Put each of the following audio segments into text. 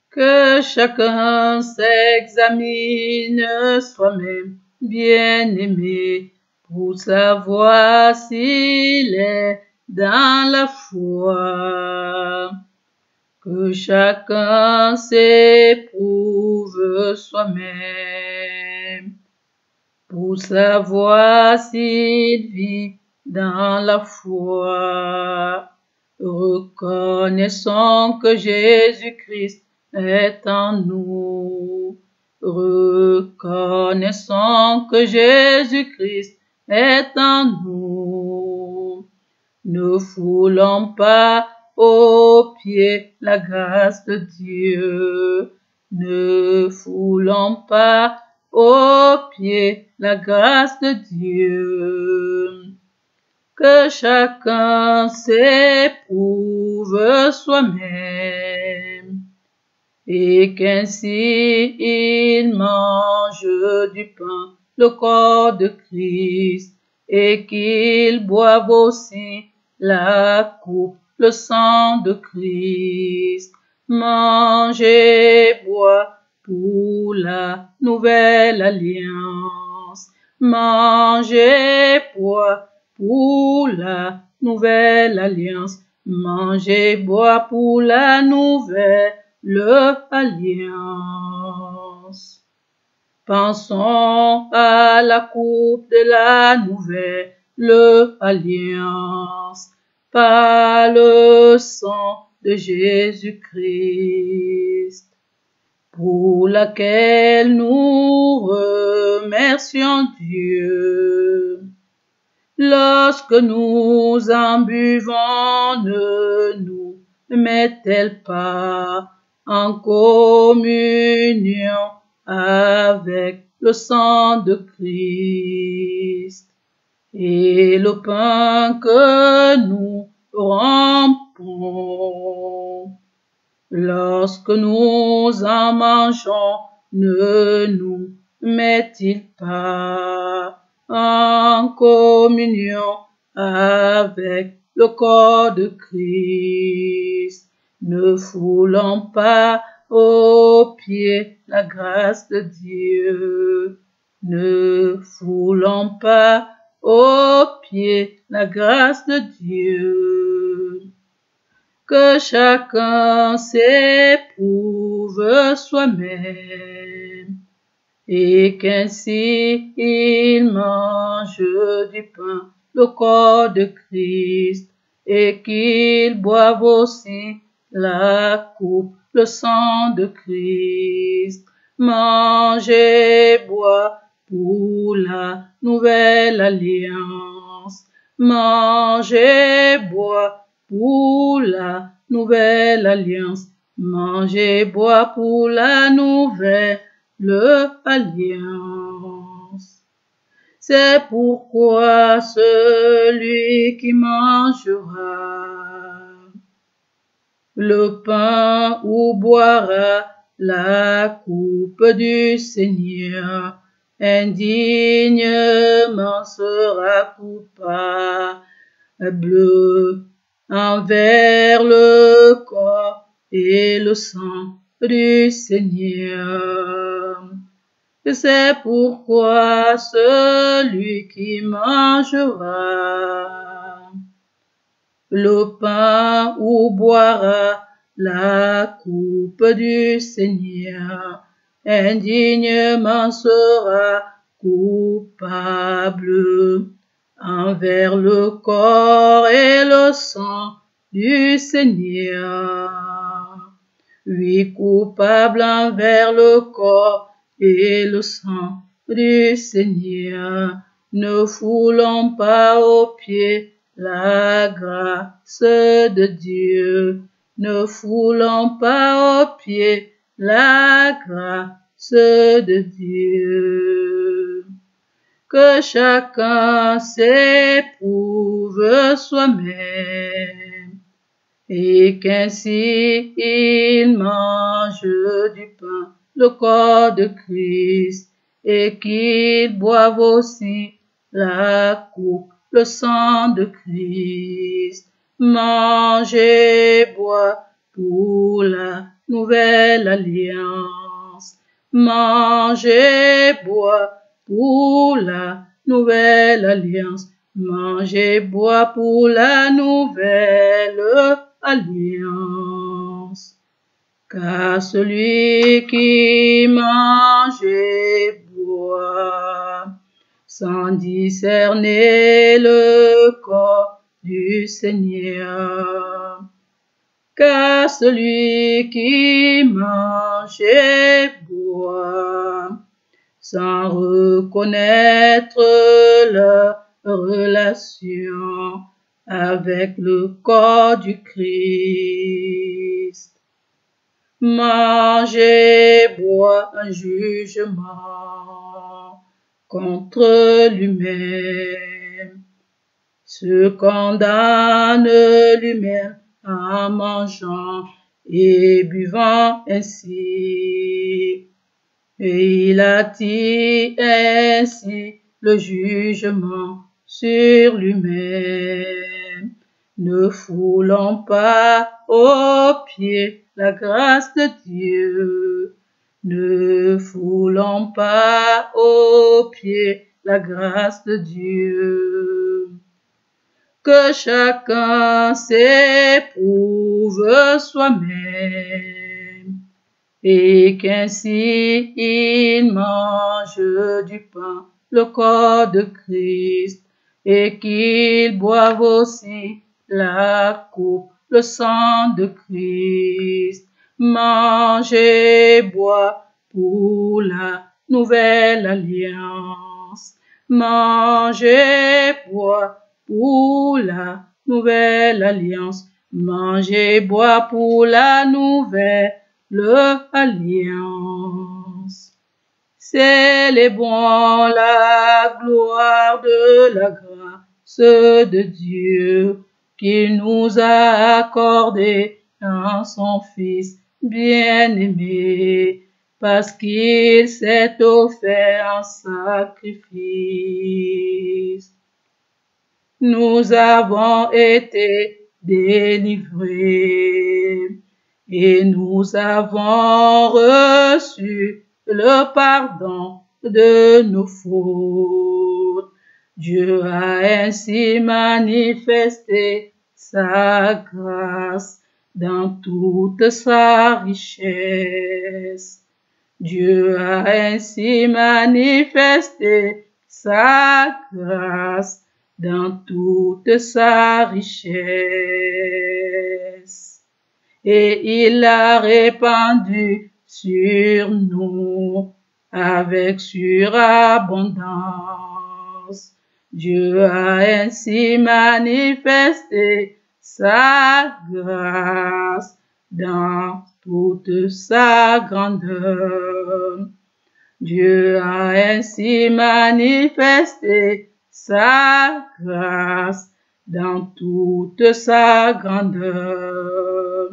Que chacun s'examine soi-même, bien-aimé, pour savoir s'il est dans la foi. Que chacun s'éprouve soi-même, pour savoir s'il vit dans la foi. Reconnaissons que Jésus-Christ est en nous. Reconnaissons que Jésus-Christ est en nous. Ne foulons pas aux pieds la grâce de Dieu. Ne foulons pas aux pieds la grâce de Dieu. Que chacun s'éprouve soi-même et qu'ainsi il mange du pain, le corps de Christ, et qu'il boive aussi la coupe, le sang de Christ. Mangez, bois pour la nouvelle alliance. Mangez, bois pour la nouvelle alliance. Mangez, bois pour la nouvelle alliance. Pensons à la coupe de la nouvelle alliance, par le sang de Jésus-Christ, pour laquelle nous remercions Dieu. Lorsque nous en buvons, ne nous met-elle pas en communion avec le sang de Christ? Et le pain que nous rompons, lorsque nous en mangeons, ne nous met-il pas en communion avec le corps de Christ? Ne foulons pas aux pieds la grâce de Dieu. Ne foulons pas aux pieds la grâce de Dieu. Que chacun s'éprouve soi-même et qu'ainsi il mange du pain, le corps de Christ, et qu'il boive aussi la coupe, le sang de Christ. Mangez, bois pour la nouvelle alliance. Mangez, bois pour la nouvelle alliance. Mangez, bois pour la nouvelle alliance. C'est pourquoi celui qui mangera le pain ou boira la coupe du Seigneur indignement sera coupable envers le corps et le sang du Seigneur. C'est pourquoi celui qui mangera le pain ou boira la coupe du Seigneur indignement sera coupable envers le corps et le sang du Seigneur. Oui, coupable envers le corps et le sang du Seigneur. Ne foulons pas aux pieds la grâce de Dieu. Ne foulons pas aux pieds la grâce de Dieu. Que chacun s'éprouve soi-même et qu'ainsi il mange du pain, le corps de Christ, et qu'il boive aussi la coupe, le sang de Christ. Mangez, bois pour la nouvelle alliance. Mangez, bois pour la nouvelle alliance. Mangez, bois pour la nouvelle alliance. Car celui qui mange et boit sans discerner le corps du Seigneur, car celui qui mange et boit sans reconnaître leur relation avec le corps du Christ, mange et boit un jugement contre lui-même, se condamne lui-même en mangeant et buvant ainsi, et il attire ainsi le jugement sur lui-même. Ne foulons pas aux pieds la grâce de Dieu. Ne foulons pas aux pieds la grâce de Dieu. Que chacun s'éprouve soi-même et qu'ainsi il mange du pain, le corps de Christ, et qu'il boive aussi la coupe, le sang de Christ. Mangez, bois pour la nouvelle alliance. Mangez, bois pour la nouvelle alliance. Mangez, bois pour la nouvelle alliance. Célébrons la gloire de la grâce de Dieu qu'il nous a accordée en son Fils bien-aimé, parce qu'il s'est offert en sacrifice. Nous avons été délivrés et nous avons reçu le pardon de nos fautes. Dieu a ainsi manifesté sa grâce dans toute sa richesse. Dieu a ainsi manifesté sa grâce dans toute sa richesse. Et il l'a répandu sur nous avec surabondance. Dieu a ainsi manifesté sa grâce dans toute sa grandeur. Dieu a ainsi manifesté sa grâce dans toute sa grandeur.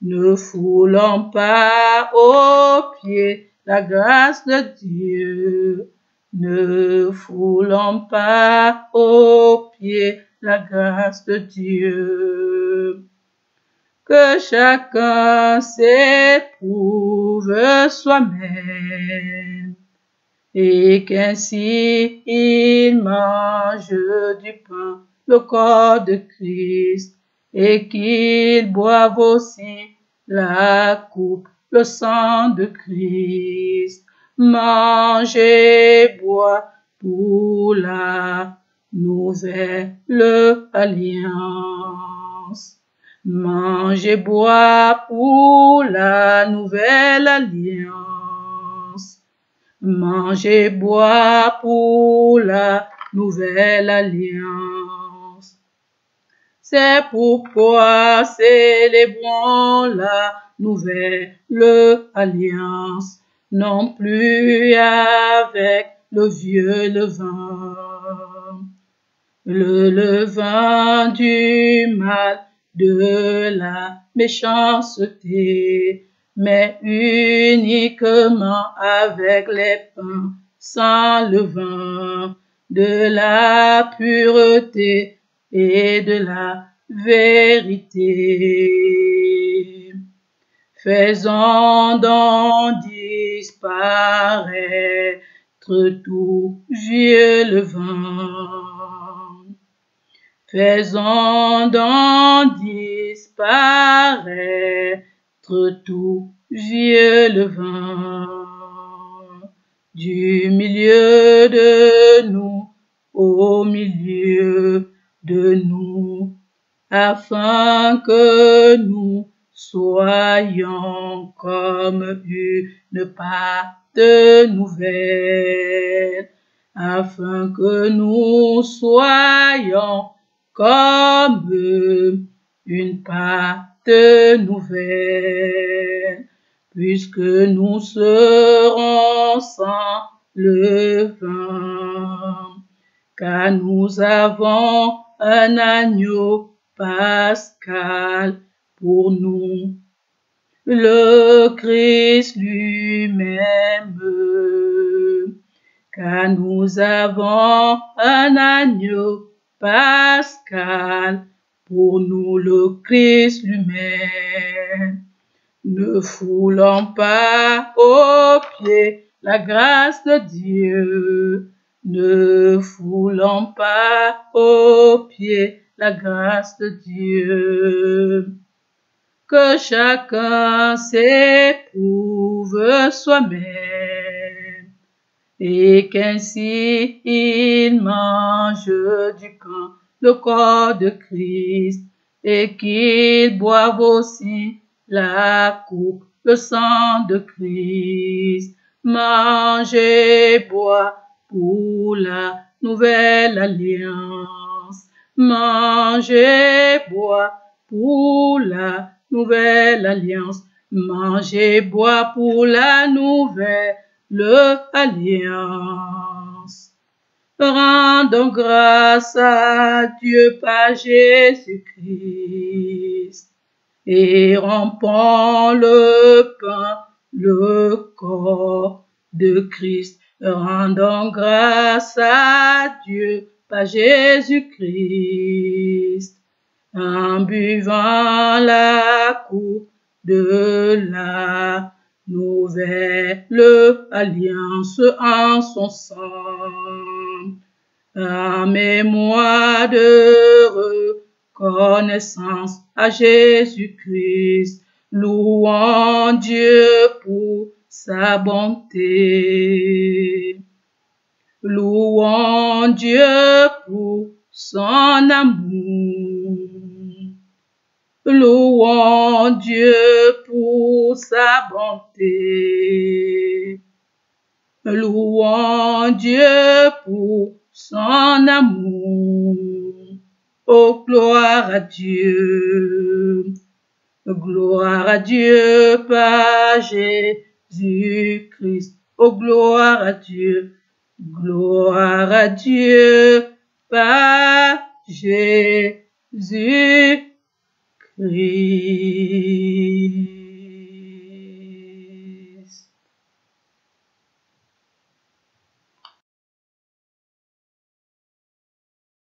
Ne foulons pas aux pieds la grâce de Dieu. Ne foulons pas aux pieds la grâce de Dieu. Que chacun s'éprouve soi-même et qu'ainsi il mange du pain, le corps de Christ, et qu'il boive aussi la coupe, le sang de Christ. Mangez, bois pour la nouvelle alliance. Mangez, bois pour la nouvelle alliance. Mangez, bois pour la nouvelle alliance. C'est pourquoi célébrons la nouvelle alliance, non plus avec le vieux levain, le levain du mal, de la méchanceté, mais uniquement avec les pains sans levain, de la pureté et de la vérité. faisant d'en disparaître tout vieux levain, faisant d'en disparaître tout vieux levain du milieu de nous, au milieu de nous, afin que nous soyons comme une pâte nouvelle, afin que nous soyons comme une pâte nouvelle, puisque nous serons sans levain, car nous avons un agneau pascal pour nous, le Christ lui-même, car nous avons un agneau pascal pour nous, le Christ lui-même. Ne foulons pas aux pieds la grâce de Dieu, ne foulons pas aux pieds la grâce de Dieu. Que chacun s'éprouve soi-même, et qu'ainsi il mange du pain, le corps de Christ, et qu'il boive aussi la coupe, le sang de Christ. Mangez, bois pour la nouvelle alliance. Mangez, bois pour la nouvelle alliance. Mangez, bois pour la nouvelle alliance. Rendons grâce à Dieu par Jésus-Christ et rompons le pain, le corps de Christ. Rendons grâce à Dieu par Jésus-Christ en buvant la coupe de la nouvelle alliance en son sang, en mémoire de reconnaissance à Jésus-Christ. Louons Dieu pour sa bonté. Louons Dieu pour son amour. Louons Dieu pour sa bonté. Louons Dieu pour son amour. Oh, gloire à Dieu. Gloire à Dieu par Jésus-Christ. Oh, gloire à Dieu. Gloire à Dieu par Jésus-Christ.